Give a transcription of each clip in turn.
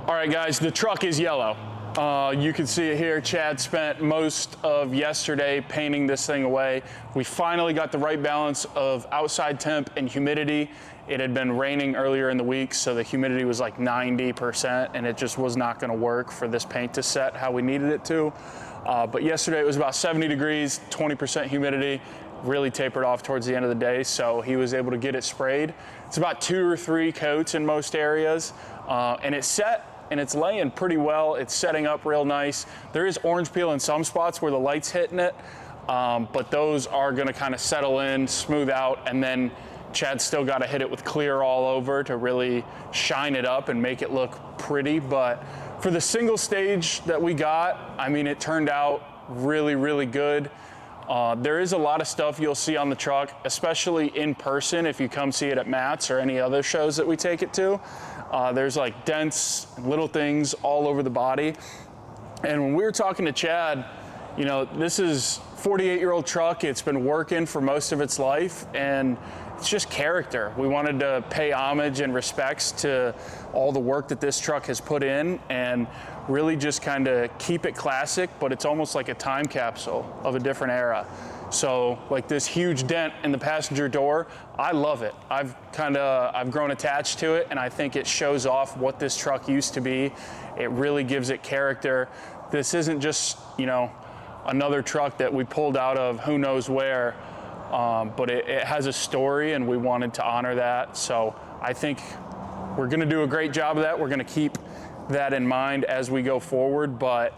All right, guys, the truck is yellow. You can see it here. Chad spent most of yesterday painting this thing away. We finally got the right balance of outside temp and humidity. It had been raining earlier in the week, so the humidity was like 90%, and it just was not gonna work for this paint to set how we needed it to. But yesterday it was about 70 degrees, 20% humidity, really tapered off towards the end of the day, so he was able to get it sprayed. It's about 2 or 3 coats in most areas, and it's set, and it's laying pretty well. It's setting up real nice. There is orange peel in some spots where the light's hitting it, but those are gonna kind of settle in, smooth out, and then Chad's still gotta hit it with clear all over to really shine it up and make it look pretty. But for the single stage that we got, I mean, it turned out really, really good. There is a lot of stuff you'll see on the truck, especially in person if you come see it at Matt's or any other shows that we take it to. There's like dents and little things all over the body. And when we were talking to Chad, you know, this is a 48-year-old truck. It's been working for most of its life, and it's just character. We wanted to pay homage and respects to all the work that this truck has put in and really just kind of keep it classic, but it's almost like a time capsule of a different era. So like this huge dent in the passenger door, I love it. I've grown attached to it, and I think it shows off what this truck used to be. It really gives it character. This isn't just, you know, another truck that we pulled out of who knows where, but it has a story, and we wanted to honor that. So I think we're gonna do a great job of that. We're gonna keep that in mind as we go forward. But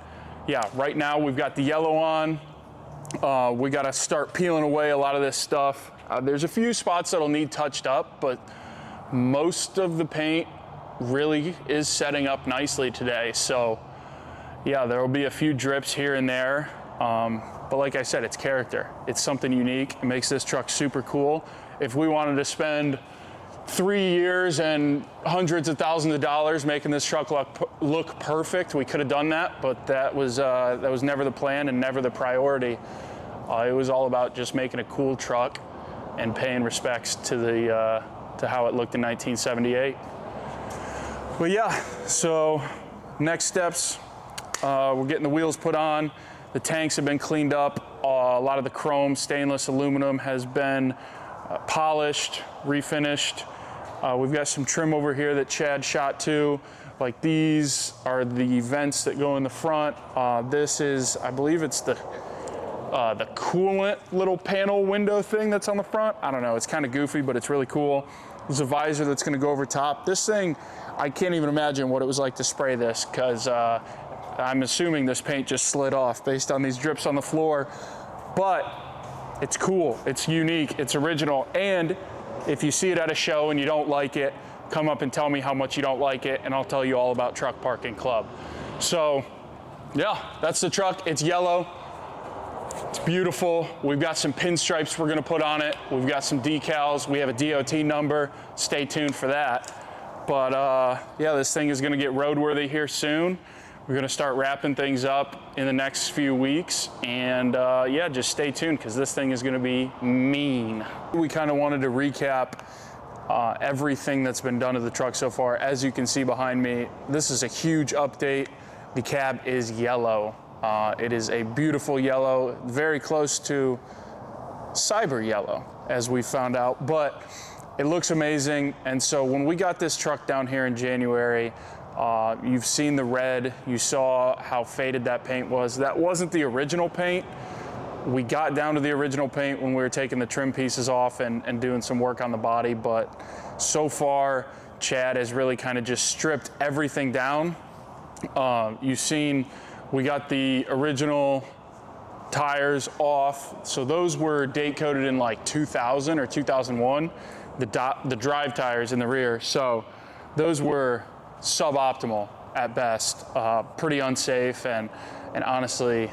yeah, right now we've got the yellow on. We got to start peeling away a lot of this stuff. There's a few spots that'll need touched up, but most of the paint really is setting up nicely today. So yeah, there will be a few drips here and there. But like I said, it's character. It's something unique. It makes this truck super cool. If we wanted to spend 3 years and hundreds of thousands of dollars making this truck look perfect, we could have done that, but that was never the plan and never the priority. It was all about just making a cool truck and paying respects to how it looked in 1978. But yeah, so next steps, we're getting the wheels put on. The tanks have been cleaned up. A lot of the chrome, stainless, aluminum has been polished, refinished. We've got some trim over here that Chad shot too. Like these are the vents that go in the front. This is, I believe it's the coolant little panel window thing that's on the front. I don't know, it's kind of goofy, but it's really cool. There's a visor that's gonna go over top. This thing, I can't even imagine what it was like to spray this, because I'm assuming this paint just slid off based on these drips on the floor. But it's cool, it's unique, it's original, and if you see it at a show and you don't like it, come up and tell me how much you don't like it, and I'll tell you all about Truck Parking Club. So yeah, that's the truck. It's yellow, it's beautiful. We've got some pinstripes we're gonna put on it. We've got some decals. We have a DOT number. Stay tuned for that. But yeah, this thing is gonna get roadworthy here soon. We're gonna start wrapping things up in the next few weeks, and yeah, just stay tuned, because this thing is gonna be mean. We kind of wanted to recap everything that's been done to the truck so far. As you can see behind me, this is a huge update. The cab is yellow. It is a beautiful yellow, very close to cyber yellow, as we found out, but it looks amazing. And so when we got this truck down here in January, you've seen the red, you saw how faded that paint was. That wasn't the original paint. We got down to the original paint when we were taking the trim pieces off and doing some work on the body, but so far, Chad has really kind of just stripped everything down. You've seen, we got the original tires off. So those were date coded in like 2000 or 2001, the drive tires in the rear. So those were suboptimal at best, pretty unsafe, and honestly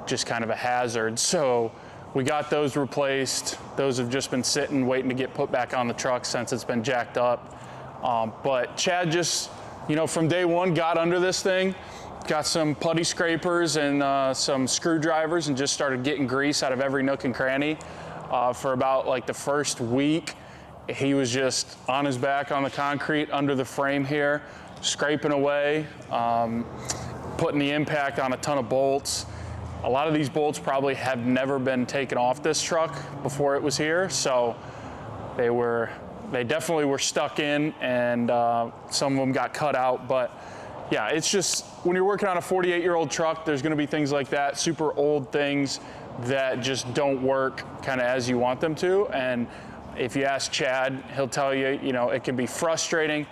just kind of a hazard. So we got those replaced. Those have just been sitting waiting to get put back on the truck since it's been jacked up. But Chad just, you know, from day one got under this thing, got some putty scrapers and some screwdrivers, and just started getting grease out of every nook and cranny. For about like the first week, he was just on his back on the concrete under the frame here, scraping away, putting the impact on a ton of bolts. A lot of these bolts probably have never been taken off this truck before it was here, so they definitely were stuck in, and some of them got cut out. But yeah, it's just when you're working on a 48-year-old truck, there's going to be things like that, super old things that just don't work kind of as you want them to. And if you ask Chad, he'll tell you, you know, it can be frustrating,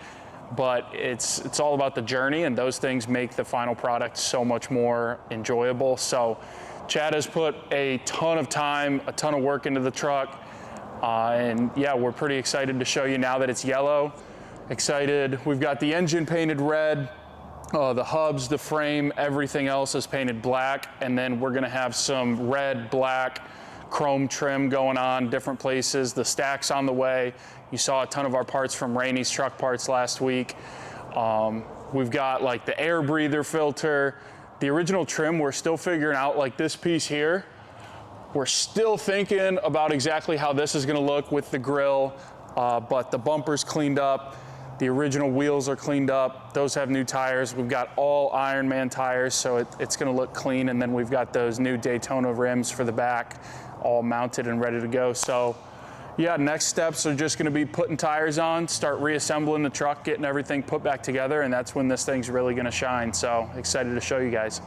but it's all about the journey, and those things make the final product so much more enjoyable. So Chad has put a ton of time, a ton of work into the truck, and yeah, we're pretty excited to show you now that it's yellow. Excited. We've got the engine painted red, the hubs, the frame, everything else is painted black, and then we're gonna have some red, black, chrome trim going on different places. The stack's on the way. You saw a ton of our parts from Rainey's Truck Parts last week. We've got like the air breather filter. The original trim, we're still figuring out, like this piece here. We're still thinking about exactly how this is gonna look with the grill, but the bumper's cleaned up. The original wheels are cleaned up. Those have new tires. We've got all Ironman tires, so it's gonna look clean. And then we've got those new Daytona rims for the back, all mounted and ready to go. So yeah, next steps are just gonna be putting tires on, start reassembling the truck, getting everything put back together, and that's when this thing's really gonna shine. So excited to show you guys.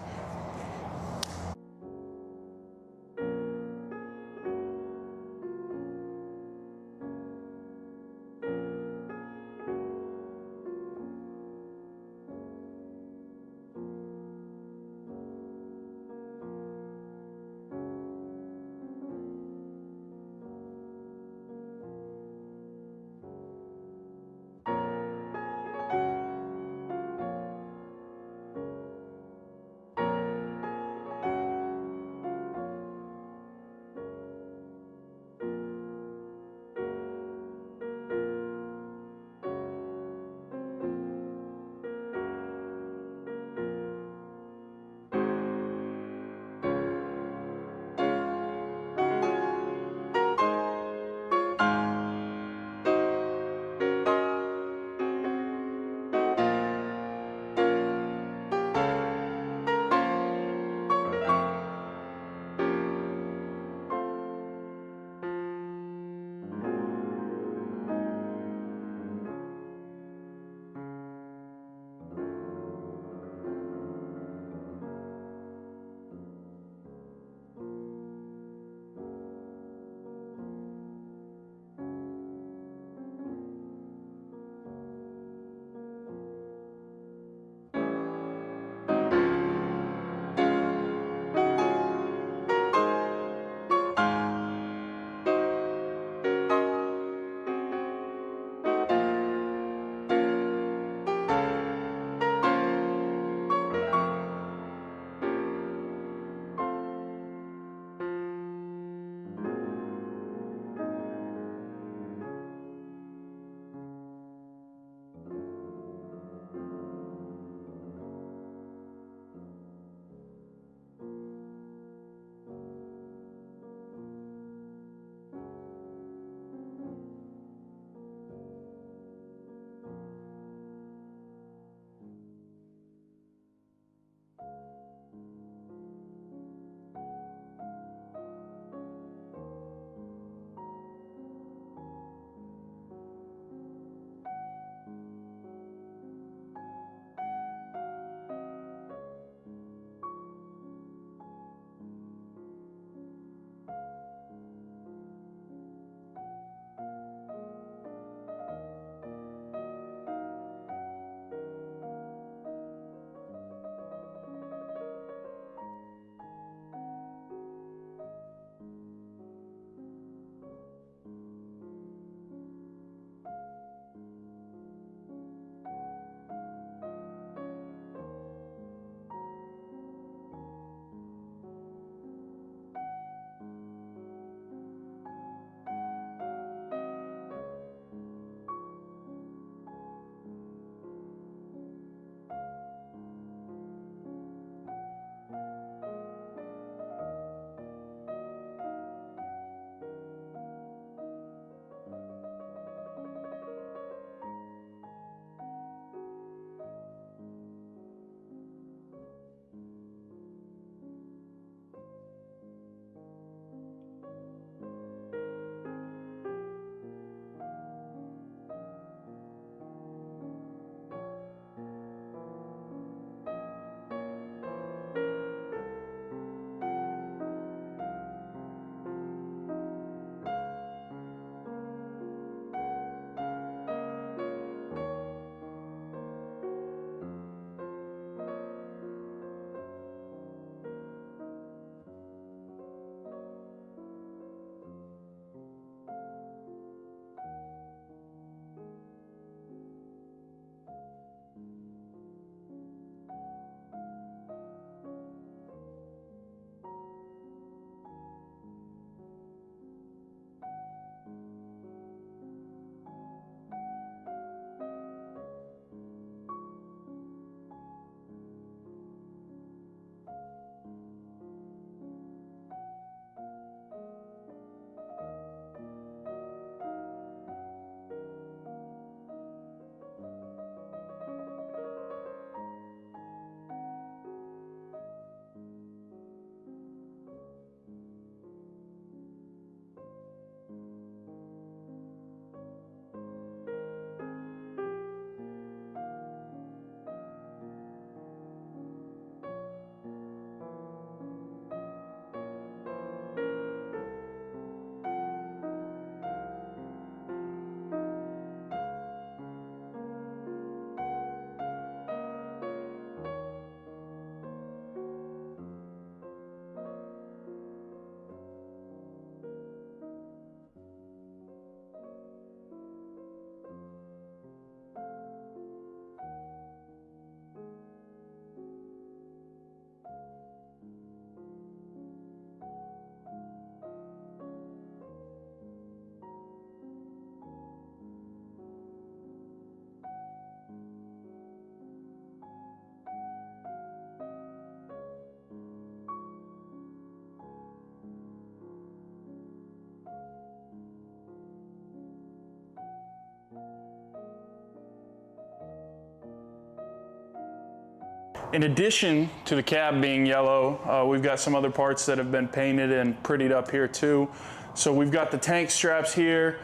In addition to the cab being yellow, we've got some other parts that have been painted and prettied up here too. So we've got the tank straps here.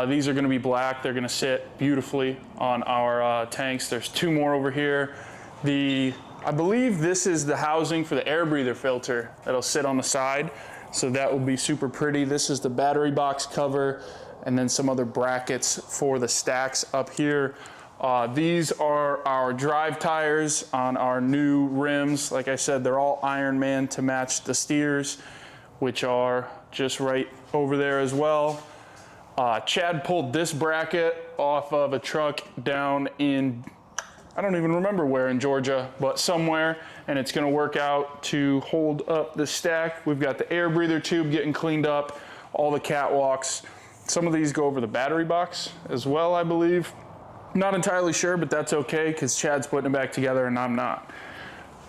These are going to be black. They're going to sit beautifully on our tanks. There's 2 more over here. I believe this is the housing for the air breather filter that'll sit on the side. So that will be super pretty. This is the battery box cover, and then some other brackets for the stacks up here. These are our drive tires on our new rims. Like I said, they're all Ironman to match the steers, which are just right over there as well. Chad pulled this bracket off of a truck down in, I don't even remember where in Georgia, but somewhere, and it's gonna work out to hold up the stack. We've got the air breather tube getting cleaned up, all the catwalks. Some of these go over the battery box as well, I believe. Not entirely sure, but that's okay because Chad's putting it back together and I'm not.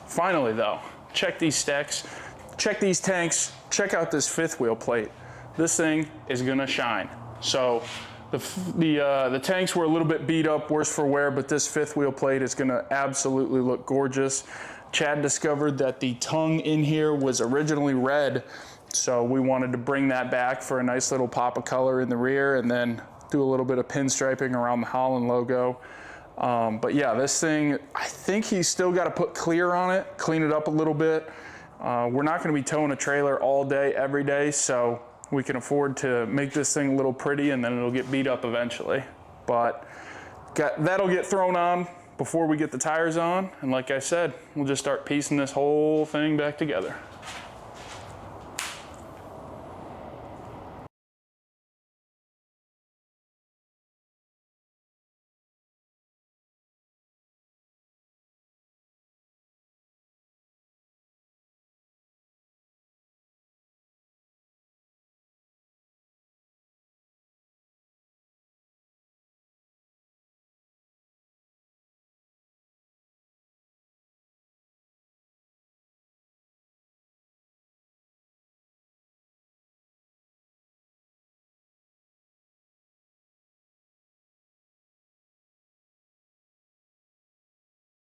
Finally though, check these stacks, check these tanks, check out this 5th wheel plate. This thing is gonna shine. So the tanks were a little bit beat up, worse for wear, but this 5th wheel plate is gonna absolutely look gorgeous. Chad discovered that the tongue in here was originally red, so we wanted to bring that back for a nice little pop of color in the rear, and then do a little bit of pinstriping around the Holland logo. But yeah, this thing, I think he's still got to put clear on it, clean it up a little bit. We're not going to be towing a trailer all day, every day, so we can afford to make this thing a little pretty, and then it'll get beat up eventually. But that'll get thrown on before we get the tires on, and like I said, we'll just start piecing this whole thing back together.